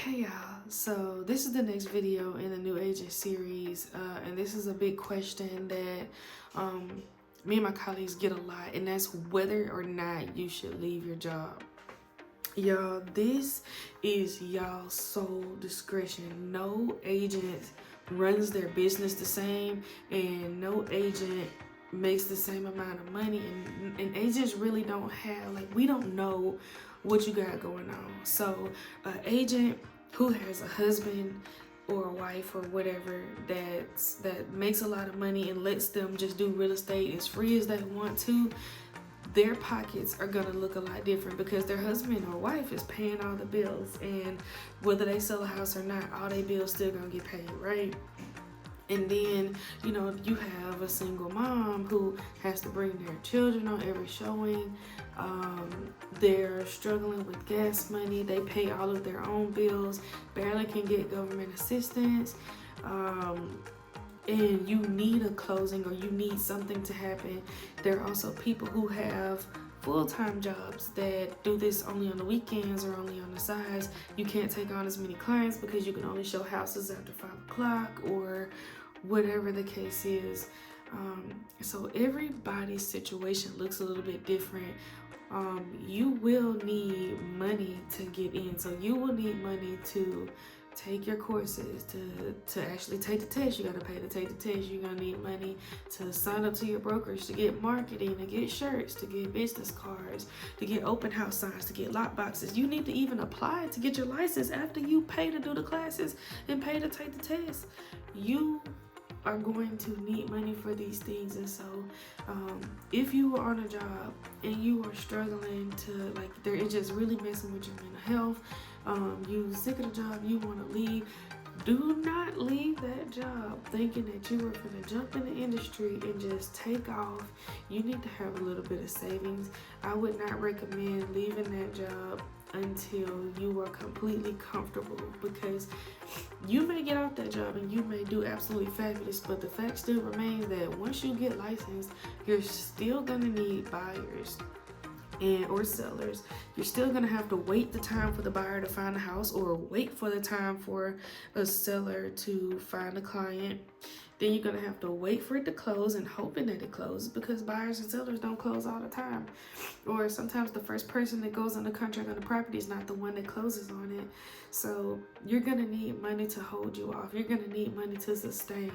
Hey y'all, so this is the next video in the new agent series, and this is a big question that me and my colleagues get a lot, and that's whether or not you should leave your job. Y'all, this is y'all's sole discretion. No agent runs their business the same, and no agent makes the same amount of money, and agents really don't have, like, we don't know what you got going on. So an agent who has a husband or a wife or whatever that makes a lot of money and lets them just do real estate as free as they want to, their pockets are gonna look a lot different because their husband or wife is paying all the bills, and whether they sell a house or not, all their bills still gonna get paid, right? And then, you have a single mom who has to bring their children on every showing. They're struggling with gas money. They pay all of their own bills, barely can get government assistance. And you need a closing or you need something to happen. There are also people who have full-time jobs that do this only on the weekends or only on the sides. You can't take on as many clients because you can only show houses after 5 o'clock or whatever the case is. So everybody's situation looks a little bit different. You will need money to get in. So you will need money to take your courses, to actually take the test. You got to pay to take the test. You're going to need money to sign up to your brokerage, to get marketing, to get shirts, to get business cards, to get open house signs, to get lock boxes. You need to even apply to get your license after you pay to do the classes and pay to take the test. You are going to need money for these things. And so if you are on a job and you are struggling to, like, it's just really messing with your mental health, you sick of the job, you want to leave, do not leave that job thinking that you are going to jump in the industry and just take off. You need to have a little bit of savings. I would not recommend leaving that job until you are completely comfortable, because you may get off that job and you may do absolutely fabulous, but the fact still remains that once you get licensed, you're still going to need buyers or sellers. You're still gonna have to wait the time for the buyer to find a house, or wait for the time for a seller to find a client. Then you're gonna have to wait for it to close and hoping that it closes, because buyers and sellers don't close all the time. Or sometimes the first person that goes under contract on the property is not the one that closes on it. So you're gonna need money to hold you off. You're gonna need money to sustain.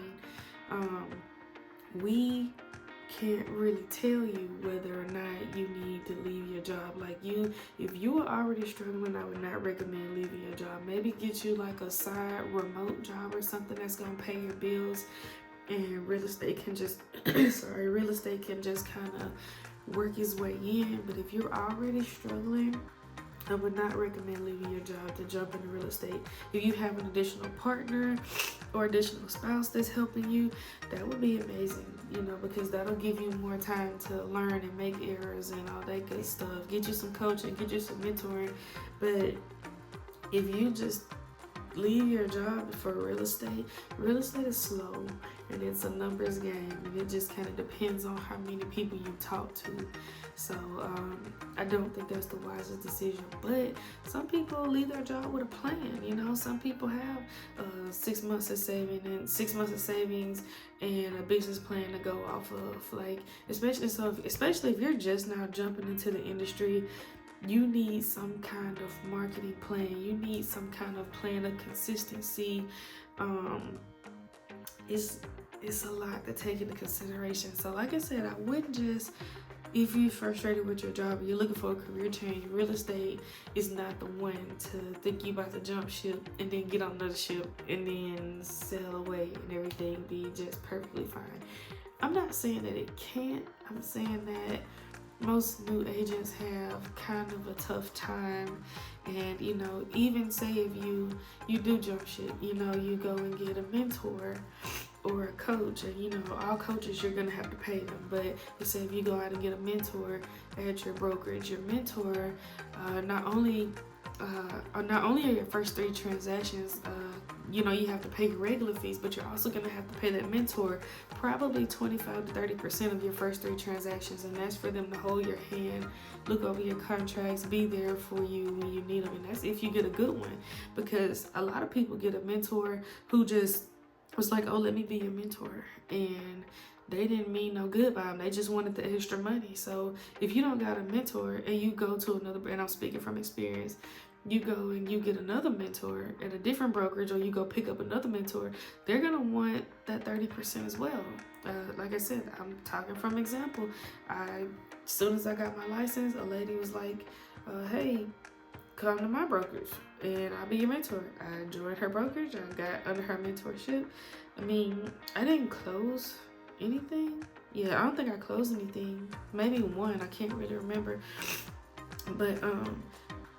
We can't really tell you whether or not you need to leave your job. Like, if you are already struggling, I would not recommend leaving your job. Maybe get you like a side remote job or something that's gonna pay your bills, and real estate can just real estate can just kind of work its way in. But if you're already struggling, I would not recommend leaving your job to jump into real estate. If you have an additional partner or additional spouse that's helping you, that would be amazing, because that'll give you more time to learn and make errors and all that good stuff. Get you some coaching, get you some mentoring. But if you just leave your job for real estate is slow, and it's a numbers game, and it just kind of depends on how many people you talk to. So I don't think that's the wisest decision. But some people leave their job with a plan. Some people have 6 months of savings and a business plan to go off of. Like, especially if you're just now jumping into the industry, you need some kind of marketing plan. You need some kind of plan of consistency. It's a lot to take into consideration. So like I said, I wouldn't just, if you're frustrated with your job and you're looking for a career change, real estate is not the one to think you about to jump ship and then get on another ship and then sail away and everything be just perfectly fine. I'm not saying that it can't. I'm saying that most new agents have kind of a tough time. And even say if you do jump ship, you go and get a mentor or a coach, and all coaches, you're gonna have to pay them. But you say if you go out and get a mentor at your brokerage, your mentor not only are your first 3 transactions you know, you have to pay your regular fees, but you're also going to have to pay that mentor probably 25 to 30% of your first 3 transactions, and that's for them to hold your hand, look over your contracts, be there for you when you need them. And that's if you get a good one, because a lot of people get a mentor who just was like, oh, let me be your mentor, and they didn't mean no good by them. They just wanted the extra money. So if you don't got a mentor and you go to another, and I'm speaking from experience, you go and you get another mentor at a different brokerage, or you go pick up another mentor, they're gonna want that 30% as well. Like I said, I'm talking from example. As soon as I got my license, a lady was like, hey, come to my brokerage and I'll be your mentor. I joined her brokerage, I got under her mentorship. I mean, I didn't close anything. Yeah, I don't think I closed anything. Maybe one, I can't really remember. But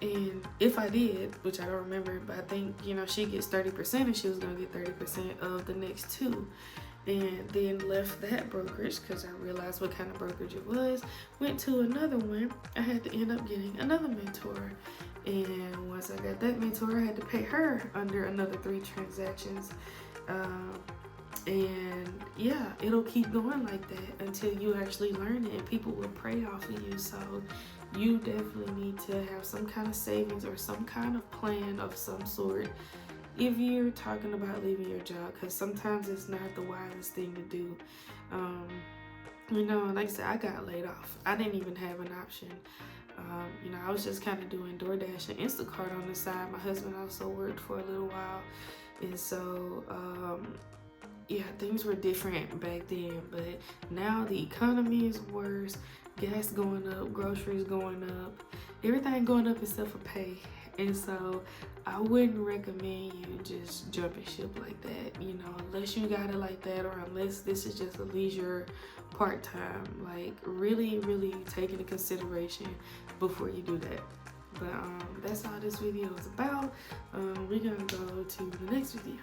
and if I did, which I don't remember, but I think, you know, she gets 30% and she was gonna get 30% of the next 2. And then left that brokerage because I realized what kind of brokerage it was. Went to another one. I had to end up getting another mentor. And once I got that mentor, I had to pay her under another 3 transactions. And yeah, it'll keep going like that until you actually learn it, and people will prey off of you. So you definitely need to have some kind of savings or some kind of plan of some sort if you're talking about leaving your job, because sometimes it's not the wisest thing to do. You know, like I said, I got laid off. I didn't even have an option. You know, I was just kind of doing DoorDash and Instacart on the side. My husband also worked for a little while, and so yeah, things were different back then. But now the economy is worse. Gas going up, groceries going up, everything going up except for pay. And so I wouldn't recommend you just jumping ship like that, you know, unless you got it like that, or unless this is just a leisure part-time. Like, really take into consideration before you do that. But that's all this video is about. We're gonna go to the next video.